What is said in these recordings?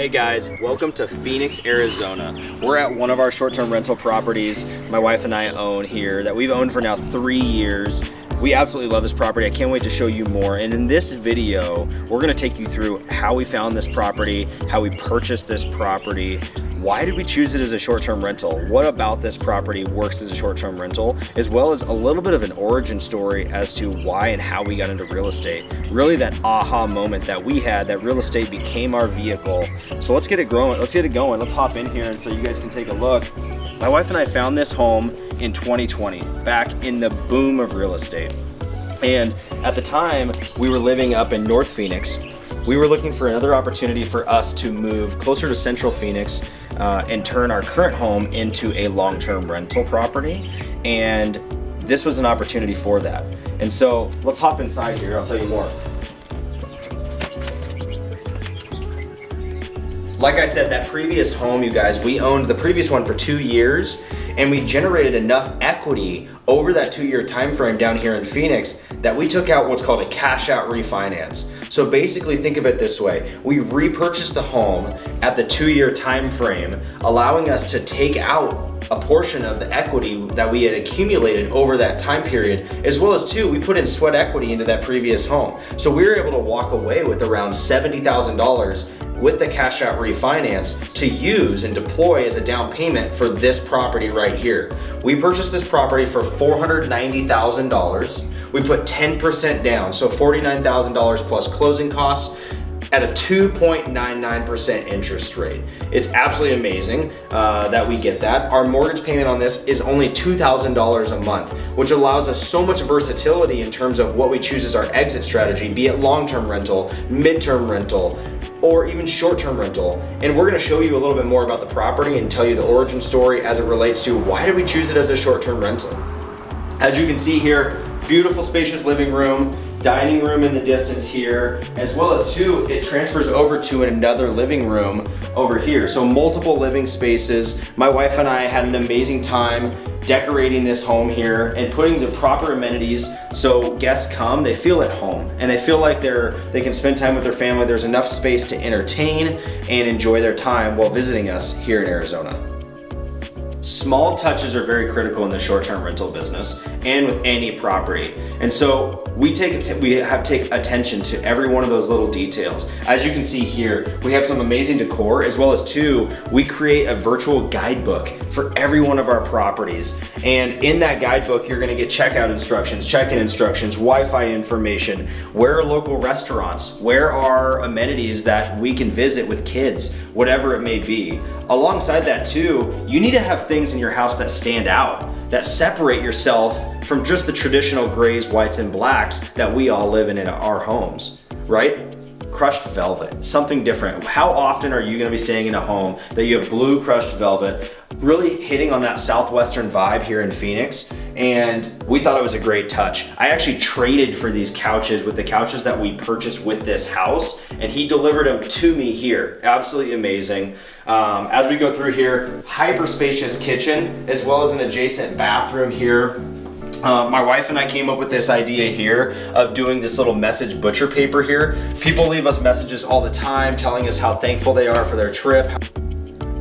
Hey guys, welcome to Phoenix, Arizona. We're at one of our short-term rental properties my wife and I own here that we've owned for now 3 years. We absolutely love this property. I can't wait to show you more. And in this video, we're gonna take you through how we found this property, how we purchased this property, why did we choose it as a short-term rental, what about this property works as a short-term rental, as well as a little bit of an origin story as to why and how we got into real estate. Really that aha moment that we had, that real estate became our vehicle. So let's get it growing, let's get it going. Let's hop in here and so you guys can take a look. My wife and I found this home in 2020, back in the boom of real estate. And at the time, we were living up in North Phoenix. We were looking for another opportunity for us to move closer to Central Phoenix and turn our current home into a long-term rental property. And this was an opportunity for that. And so let's hop inside here, I'll tell you more. Like I said, that previous home, you guys, we owned the previous one for 2 years, and we generated enough equity over that 2-year time frame down here in Phoenix that we took out what's called a cash out refinance. So basically think of it this way, we repurchased the home at the 2-year time frame, allowing us to take out a portion of the equity that we had accumulated over that time period, as well as we put in sweat equity into that previous home. So we were able to walk away with around $70,000 with the cash out refinance to use and deploy as a down payment for this property right here. We purchased this property for $490,000. We put 10% down, so $49,000 plus closing costs at a 2.99% interest rate. It's absolutely amazing that we get that. Our mortgage payment on this is only $2,000 a month, which allows us so much versatility in terms of what we choose as our exit strategy, be it long-term rental, mid-term rental, or even short-term rental. And we're gonna show you a little bit more about the property and tell you the origin story as it relates to why did we choose it as a short-term rental. As you can see here, beautiful spacious living room, dining room in the distance here, as well as it transfers over to another living room over here. So multiple living spaces. My wife and I had an amazing time decorating this home here and putting the proper amenities so guests come, they feel at home and they feel like they can spend time with their family. There's enough space to entertain and enjoy their time while visiting us here in Arizona. Small touches are very critical in the short-term rental business and with any property. And so we have to take attention to every one of those little details. As you can see here, we have some amazing decor, as well as we create a virtual guidebook for every one of our properties. And in that guidebook, you're gonna get checkout instructions, check-in instructions, Wi-Fi information, where are local restaurants, where are amenities that we can visit with kids, whatever it may be. Alongside that you need to have things in your house that stand out, that separate yourself from just the traditional grays, whites, and blacks that we all live in our homes, right? Crushed velvet, something different. How often are you gonna be staying in a home that you have blue crushed velvet, really hitting on that southwestern vibe here in Phoenix? And we thought it was a great touch. I actually traded for these couches with the couches that we purchased with this house, and he delivered them to me here. Absolutely amazing. As we go through here, hyper spacious kitchen, as well as an adjacent bathroom here. My wife and I came up with this idea here of doing this little message butcher paper here. People leave us messages all the time telling us how thankful they are for their trip.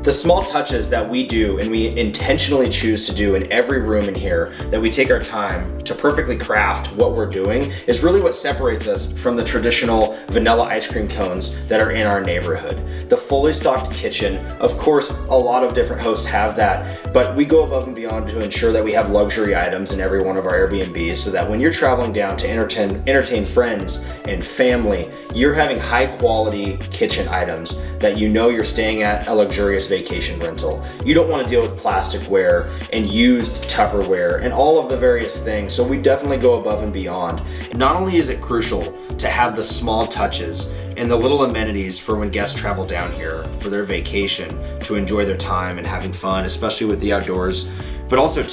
The small touches that we do and we intentionally choose to do in every room in here, that we take our time to perfectly craft what we're doing, is really what separates us from the traditional vanilla ice cream cones that are in our neighborhood. The fully stocked kitchen, of course, a lot of different hosts have that, but we go above and beyond to ensure that we have luxury items in every one of our Airbnbs so that when you're traveling down to entertain friends and family, you're having high quality kitchen items that you know you're staying at a luxurious vacation rental. You don't want to deal with plasticware and used Tupperware and all of the various things, so we definitely go above and beyond. Not only is it crucial to have the small touches and the little amenities for when guests travel down here for their vacation to enjoy their time and having fun, especially with the outdoors, but also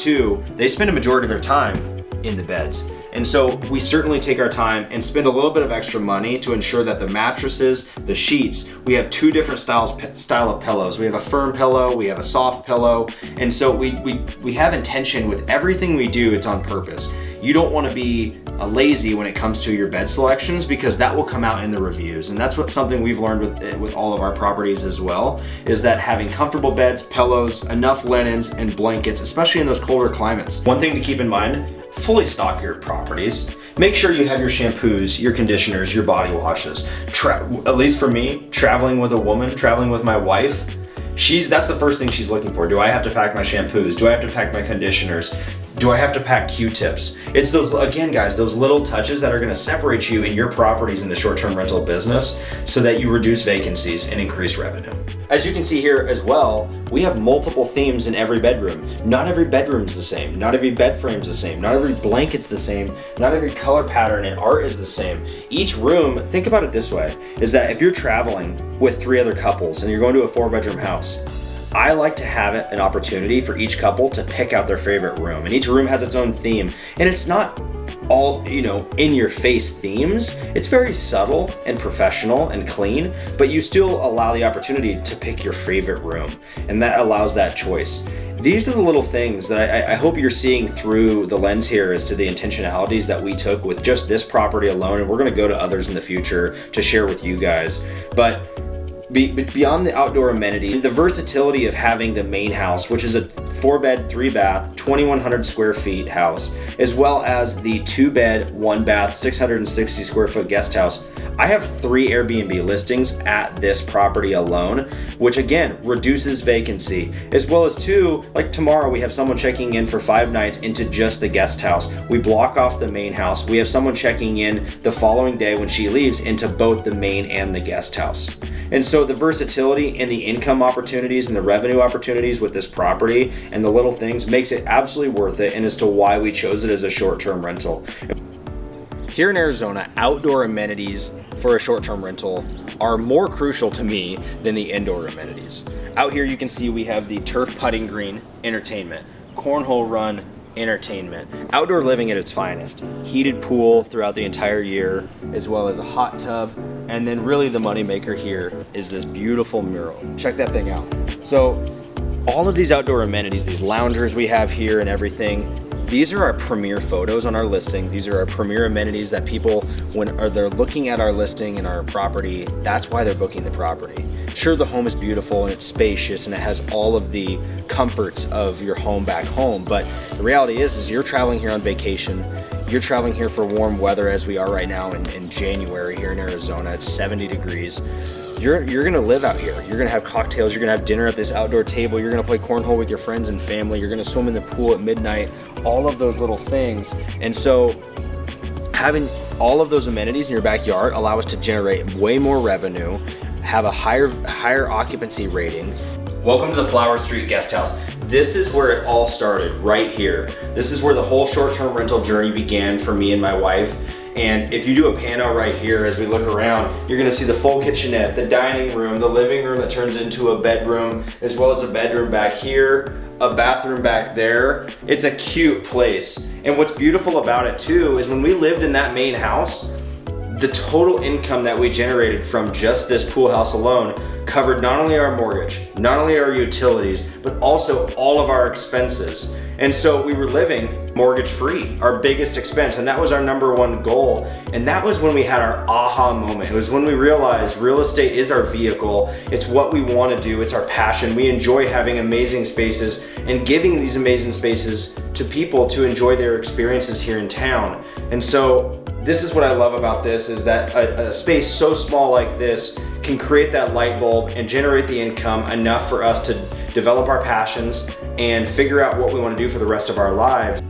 they spend a majority of their time in the beds. And so we certainly take our time and spend a little bit of extra money to ensure that the mattresses, the sheets, we have 2 different style of pillows. We have a firm pillow, we have a soft pillow. And so we have intention with everything we do, it's on purpose. you don't want to be lazy when it comes to your bed selections, because that will come out in the reviews. And that's something we've learned with all of our properties as well, is that having comfortable beds, pillows, enough linens, and blankets, especially in those colder climates. One thing to keep in mind, fully stock your properties. Make sure you have your shampoos, your conditioners, your body washes. At least for me, traveling with a woman, traveling with my wife, that's the first thing she's looking for. Do I have to pack my shampoos? Do I have to pack my conditioners? Do I have to pack Q-tips? It's those, again guys, those little touches that are gonna separate you in your properties in the short-term rental business so that you reduce vacancies and increase revenue. As you can see here as well, we have multiple themes in every bedroom. Not every bedroom's the same. Not every bed frame's the same. Not every blanket's the same. Not every color pattern and art is the same. Each room, think about it this way, is that if you're traveling with 3 other couples and you're going to a 4-bedroom house, I like to have an opportunity for each couple to pick out their favorite room. And each room has its own theme. And it's not all, in your face themes. It's very subtle and professional and clean, but you still allow the opportunity to pick your favorite room. And that allows that choice. These are the little things that I hope you're seeing through the lens here as to the intentionalities that we took with just this property alone. And we're gonna go to others in the future to share with you guys. But beyond the outdoor amenity, the versatility of having the main house, which is a 4-bed, 3-bath, 2,100 square feet house, as well as the 2-bed, 1-bath, 660 square foot guest house. I have 3 Airbnb listings at this property alone, which again, reduces vacancy, as well as 2, like tomorrow we have someone checking in for 5 nights into just the guest house. We block off the main house. We have someone checking in the following day when she leaves into both the main and the guest house. And so the versatility and the income opportunities and the revenue opportunities with this property and the little things makes it absolutely worth it, and as to why we chose it as a short-term rental. Here in Arizona, outdoor amenities for a short-term rental are more crucial to me than the indoor amenities. Out here you can see we have the turf putting green, entertainment, cornhole run, entertainment, outdoor living at its finest, heated pool throughout the entire year, as well as a hot tub, and then really the moneymaker here is this beautiful mural. Check that thing out. So all of these outdoor amenities, these loungers we have here and everything, these are our premier photos on our listing. These are our premier amenities that people, when they're looking at our listing and our property, that's why they're booking the property. Sure, the home is beautiful and it's spacious and it has all of the comforts of your home back home, but the reality is you're traveling here on vacation. You're traveling here for warm weather, as we are right now in January here in Arizona. It's 70 degrees. You're gonna live out here. You're gonna have cocktails, you're gonna have dinner at this outdoor table, you're gonna play cornhole with your friends and family, you're gonna swim in the pool at midnight, all of those little things. And so having all of those amenities in your backyard allow us to generate way more revenue, have a higher occupancy rating. Welcome to the Flower Street Guest House. This is where it all started, right here. This is where the whole short-term rental journey began for me and my wife. And if you do a pano right here, as we look around, you're gonna see the full kitchenette, the dining room, the living room that turns into a bedroom, as well as a bedroom back here, a bathroom back there. It's a cute place. And what's beautiful about it too is when we lived in that main house, the total income that we generated from just this pool house alone covered not only our mortgage, not only our utilities, but also all of our expenses. And so we were living mortgage free, our biggest expense, and that was our #1 goal. And that was when we had our aha moment. It was when we realized real estate is our vehicle. It's what we want to do. It's our passion. We enjoy having amazing spaces and giving these amazing spaces to people to enjoy their experiences here in town. And so this is what I love about this, is that a space so small like this can create that light bulb and generate the income enough for us to develop our passions and figure out what we want to do for the rest of our lives.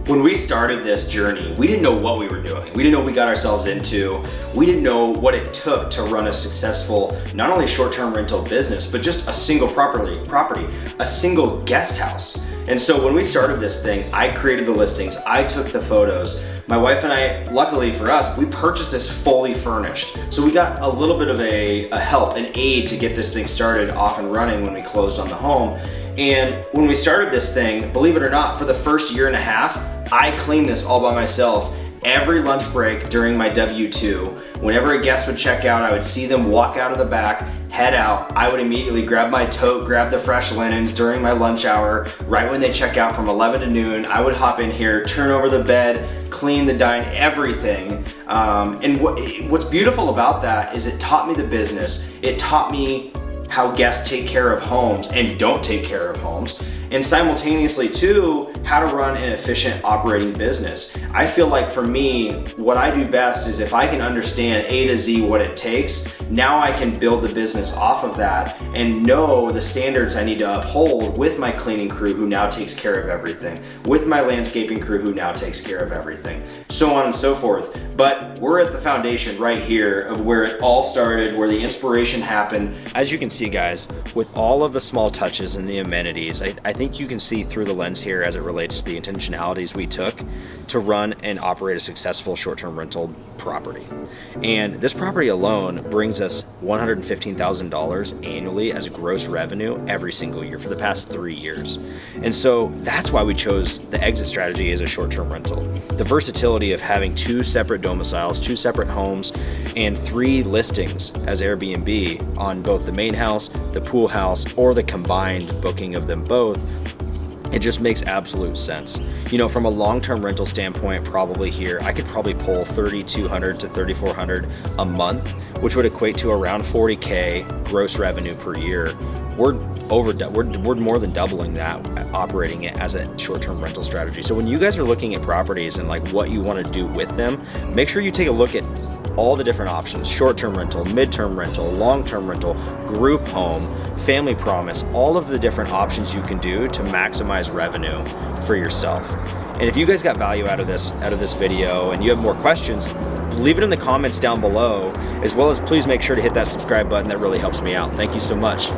When we started this journey, we didn't know what we were doing. We didn't know what we got ourselves into. We didn't know what it took to run a successful, not only short-term rental business, but just a single property, a single guest house. And so when we started this thing, I created the listings, I took the photos. My wife and I, luckily for us, we purchased this fully furnished. So we got a little bit of a help, an aid to get this thing started off and running when we closed on the home. And when we started this thing, believe it or not, for the first year and a half, I cleaned this all by myself. every lunch break during my W-2. Whenever a guest would check out, I would see them walk out of the back, head out. I would immediately grab my tote, grab the fresh linens during my lunch hour. Right when they check out from 11 to noon, I would hop in here, turn over the bed, clean the dine, everything. And what's beautiful about that is it taught me the business. It taught me how guests take care of homes and don't take care of homes. And simultaneously too, how to run an efficient operating business. I feel like for me, what I do best is if I can understand A to Z what it takes, now I can build the business off of that and know the standards I need to uphold with my cleaning crew who now takes care of everything, with my landscaping crew who now takes care of everything, so on and so forth. But we're at the foundation right here of where it all started, where the inspiration happened. As you can see, guys, with all of the small touches and the amenities, I think you can see through the lens here as it relates to the intentionalities we took to run and operate a successful short-term rental property. And this property alone brings us $115,000 annually as a gross revenue every single year for the past 3 years. And so that's why we chose the exit strategy as a short-term rental. The versatility of having 2 separate domiciles, 2 separate homes, and 3 listings as Airbnb on both the main house, the pool house, or the combined booking of them both, it just makes absolute sense. You know, from a long-term rental standpoint, probably here, I could probably pull $3,200 to $3,400 a month, which would equate to around $40K gross revenue per year. We're more than doubling that, operating it as a short-term rental strategy. So when you guys are looking at properties and like what you want to do with them, make sure you take a look at all the different options: short-term rental, mid-term rental, long-term rental, group home, family promise, all of the different options you can do to maximize revenue for yourself. And if you guys got value out of this video and you have more questions, leave it in the comments down below, as well as please make sure to hit that subscribe button. That really helps me out. Thank you so much.